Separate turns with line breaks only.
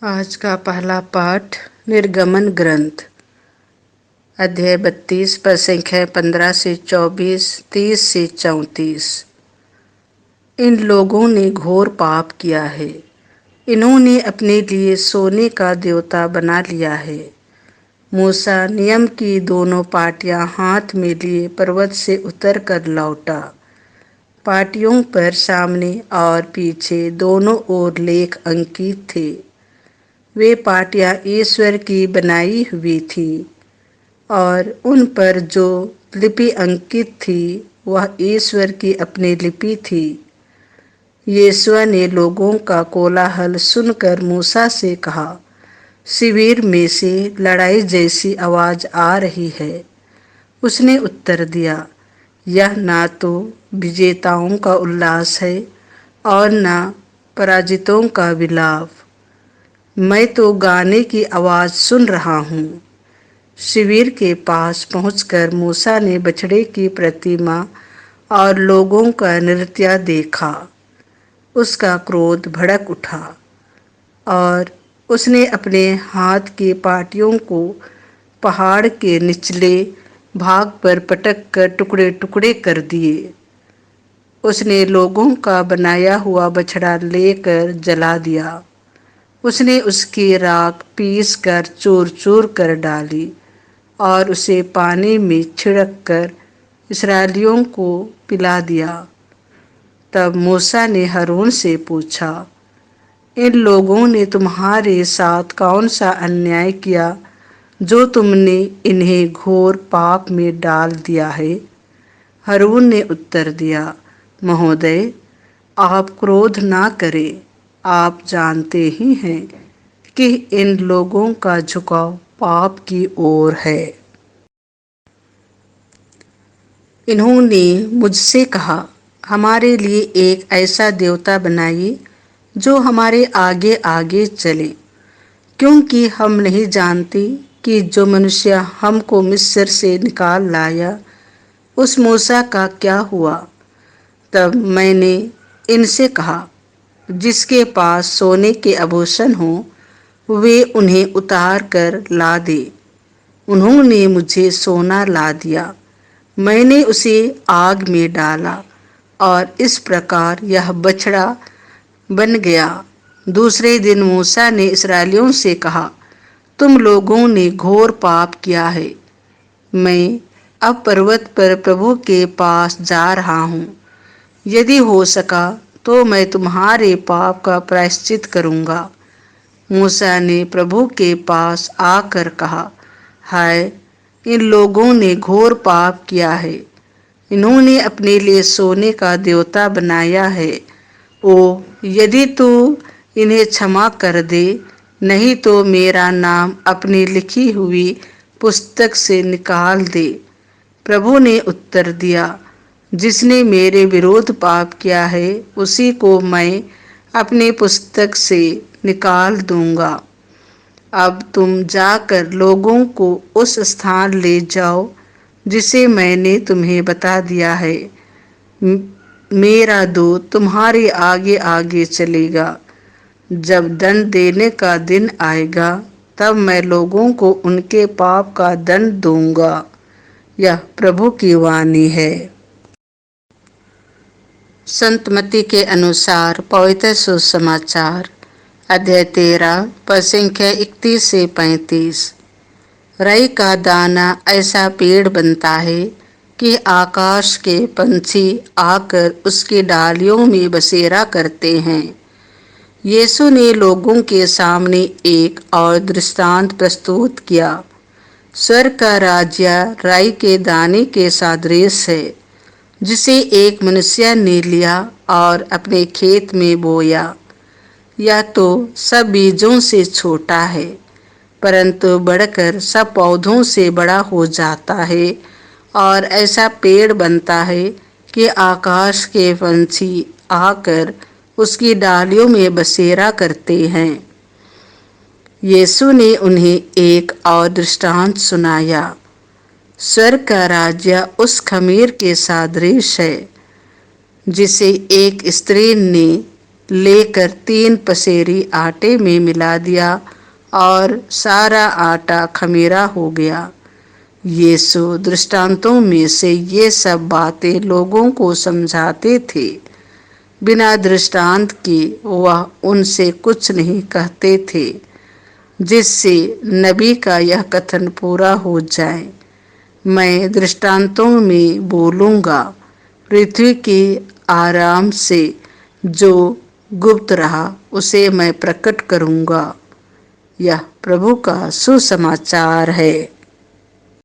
आज का पहला पाठ निर्गमन ग्रंथ अध्याय 32 पद संख्या 15 से 24, 30 से 34। इन लोगों ने घोर पाप किया है। इन्होंने अपने लिए सोने का देवता बना लिया है। मूसा नियम की दोनों पाटियां हाथ में लिए पर्वत से उतर कर लौटा। पाटियों पर सामने और पीछे दोनों ओर लेख अंकित थे। वे पाटियां ईश्वर की बनाई हुई थी और उन पर जो लिपि अंकित थी वह ईश्वर की अपनी लिपि थी। यहोशू ने लोगों का कोलाहल सुनकर मूसा से कहा, शिविर में से लड़ाई जैसी आवाज आ रही है। उसने उत्तर दिया, यह ना तो विजेताओं का उल्लास है और न पराजितों का विलाप। मैं तो गाने की आवाज सुन रहा हूँ। शिविर के पास पहुंचकर मूसा ने बछड़े की प्रतिमा और लोगों का नृत्य देखा। उसका क्रोध भड़क उठा और उसने अपने हाथ की पाटियों को पहाड़ के निचले भाग पर पटक कर टुकड़े टुकड़े कर दिए। उसने लोगों का बनाया हुआ बछड़ा लेकर जला दिया। उसने उसकी राख पीस कर चूर चूर कर डाली और उसे पानी में छिड़क कर इस्राएलियों को पिला दिया। तब मूसा ने हारून से पूछा, इन लोगों ने तुम्हारे साथ कौन सा अन्याय किया जो तुमने इन्हें घोर पाप में डाल दिया है? हारून ने उत्तर दिया, महोदय, आप क्रोध ना करें। आप जानते ही हैं कि इन लोगों का झुकाव पाप की ओर है। इन्होंने मुझसे कहा, हमारे लिए एक ऐसा देवता बनाइए जो हमारे आगे आगे चले, क्योंकि हम नहीं जानते कि जो मनुष्य हमको मिस्र से निकाल लाया उस मूसा का क्या हुआ। तब मैंने इनसे कहा, जिसके पास सोने के आभूषण हो वे उन्हें उतार कर ला दे। उन्होंने मुझे सोना ला दिया। मैंने उसे आग में डाला और इस प्रकार यह बछड़ा बन गया। दूसरे दिन मूसा ने इस्राएलियों से कहा, तुम लोगों ने घोर पाप किया है। मैं अब पर्वत पर प्रभु के पास जा रहा हूँ। यदि हो सका तो मैं तुम्हारे पाप का प्रायश्चित करूँगा। मूसा ने प्रभु के पास आकर कहा, हाय, इन लोगों ने घोर पाप किया है। इन्होंने अपने लिए सोने का देवता बनाया है। ओ, यदि तू इन्हें क्षमा कर दे, नहीं तो मेरा नाम अपनी लिखी हुई पुस्तक से निकाल दे। प्रभु ने उत्तर दिया, जिसने मेरे विरोध पाप किया है उसी को मैं अपनी पुस्तक से निकाल दूंगा। अब तुम जाकर लोगों को उस स्थान ले जाओ जिसे मैंने तुम्हें बता दिया है। मेरा दूत तुम्हारे आगे आगे चलेगा। जब दंड देने का दिन आएगा तब मैं लोगों को उनके पाप का दंड दूंगा। यह प्रभु की वाणी है। संत मत्ती के अनुसार पवित्र सुसमाचार अध्याय 13 पद संख्या 31 से 35। राई का दाना ऐसा पेड़ बनता है कि आकाश के पंछी आकर उसकी डालियों में बसेरा करते हैं। यीशु ने लोगों के सामने एक और दृष्टांत प्रस्तुत किया। स्वर्ग का राज्य राई के दाने के सदृश है, जिसे एक मनुष्य ने लिया और अपने खेत में बोया। यह तो सब बीजों से छोटा है, परंतु बढ़कर सब पौधों से बड़ा हो जाता है और ऐसा पेड़ बनता है कि आकाश के पंछी आकर उसकी डालियों में बसेरा करते हैं। यीशु ने उन्हें एक और दृष्टांत सुनाया। स्वर्ग का राज्य उस खमीर के सदृश है जिसे एक स्त्री ने लेकर 3 पसेरी आटे में मिला दिया और सारा आटा खमीरा हो गया। यीशु दृष्टांतों में से ये सब बातें लोगों को समझाते थे। बिना दृष्टांत के वह उनसे कुछ नहीं कहते थे, जिससे नबी का यह कथन पूरा हो जाए, मैं दृष्टांतों में बोलूँगा, पृथ्वी के आराम से जो गुप्त रहा उसे मैं प्रकट करूँगा। यह प्रभु का सुसमाचार है।